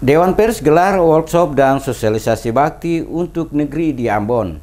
Dewan Pers gelar workshop dan sosialisasi bakti untuk negeri di Ambon.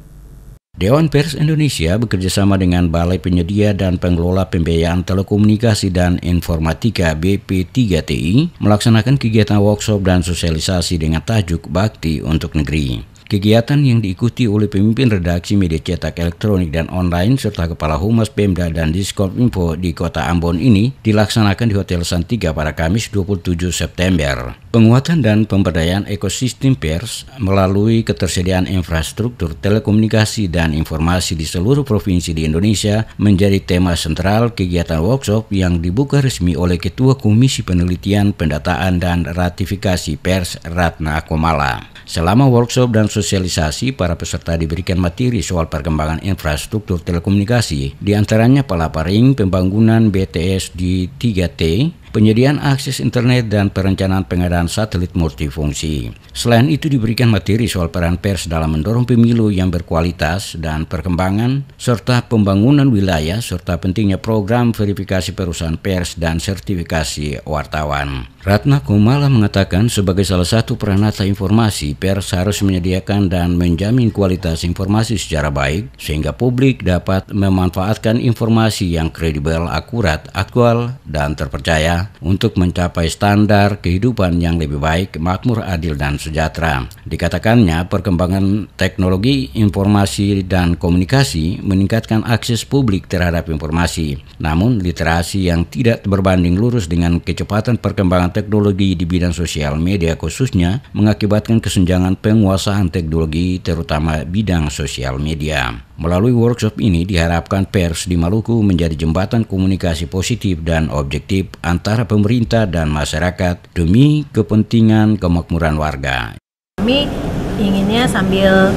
Dewan Pers Indonesia bekerjasama dengan Balai Penyedia dan Pengelola Pembiayaan Telekomunikasi dan Informatika BP3TI melaksanakan kegiatan workshop dan sosialisasi dengan tajuk Bakti untuk Negeri. Kegiatan yang diikuti oleh pemimpin redaksi media cetak elektronik dan online serta Kepala Humas Pemda dan Diskominfo di Kota Ambon ini dilaksanakan di Hotel Santika pada Kamis 27 September. Penguatan dan pemberdayaan ekosistem pers melalui ketersediaan infrastruktur telekomunikasi dan informasi di seluruh provinsi di Indonesia menjadi tema sentral kegiatan workshop yang dibuka resmi oleh Ketua Komisi Penelitian, Pendataan, dan Ratifikasi Pers Ratna Komala. Selama workshop dan sosialisasi, para peserta diberikan materi soal perkembangan infrastruktur telekomunikasi, diantaranya pelaparing pembangunan BTS di 3T, penyediaan akses internet, dan perencanaan pengadaan satelit multifungsi. Selain itu diberikan materi soal peran pers dalam mendorong pemilu yang berkualitas dan perkembangan, serta pembangunan wilayah, serta pentingnya program verifikasi perusahaan pers dan sertifikasi wartawan. Ratna Komala mengatakan sebagai salah satu peranata informasi, pers harus menyediakan dan menjamin kualitas informasi secara baik, sehingga publik dapat memanfaatkan informasi yang kredibel, akurat, aktual, dan terpercaya untuk mencapai standar kehidupan yang lebih baik, makmur, adil, dan sejahtera. Dikatakannya, perkembangan teknologi informasi dan komunikasi meningkatkan akses publik terhadap informasi. Namun, literasi yang tidak berbanding lurus dengan kecepatan perkembangan teknologi di bidang sosial media khususnya mengakibatkan kesenjangan penguasaan teknologi terutama bidang sosial media. Melalui workshop ini diharapkan pers di Maluku menjadi jembatan komunikasi positif dan objektif antara pemerintah dan masyarakat demi kepentingan kemakmuran warga. Kami inginnya sambil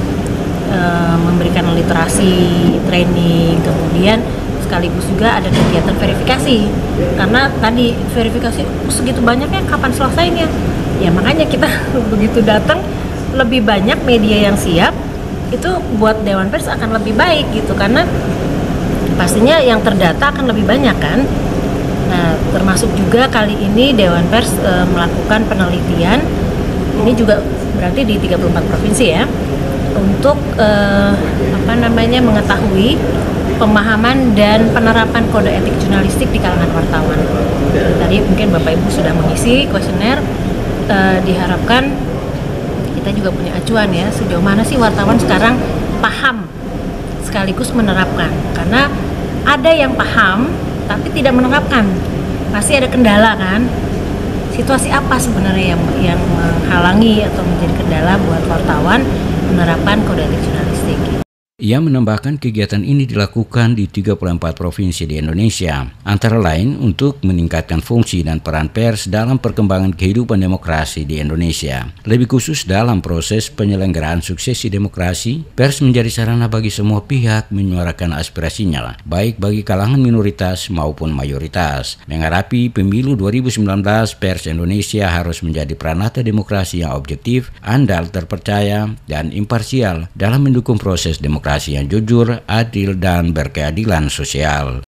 memberikan literasi, training, kemudian sekaligus juga ada kegiatan verifikasi, karena tadi verifikasi segitu banyaknya kapan selesainya ya, makanya kita begitu datang lebih banyak media yang siap, itu buat Dewan Pers akan lebih baik gitu, karena pastinya yang terdata akan lebih banyak kan. Nah, termasuk juga kali ini Dewan Pers melakukan penelitian, ini juga berarti di 34 provinsi ya, untuk mengetahui pemahaman dan penerapan kode etik jurnalistik di kalangan wartawan. Tadi mungkin Bapak Ibu sudah mengisi kuesioner, diharapkan kita juga punya acuan ya, sejauh mana sih wartawan sekarang paham sekaligus menerapkan. Karena ada yang paham tapi tidak menerapkan, pasti ada kendala kan. Situasi apa sebenarnya yang menghalangi atau menjadi kendala buat wartawan menerapkan kode etik jurnalistik? Ia menambahkan kegiatan ini dilakukan di 34 provinsi di Indonesia, antara lain untuk meningkatkan fungsi dan peran pers dalam perkembangan kehidupan demokrasi di Indonesia. Lebih khusus dalam proses penyelenggaraan suksesi demokrasi, pers menjadi sarana bagi semua pihak menyuarakan aspirasinya, baik bagi kalangan minoritas maupun mayoritas. Menghadapi pemilu 2019, pers Indonesia harus menjadi peranata demokrasi yang objektif, andal, terpercaya, dan imparsial dalam mendukung proses demokrasi yang jujur, adil, dan berkeadilan sosial.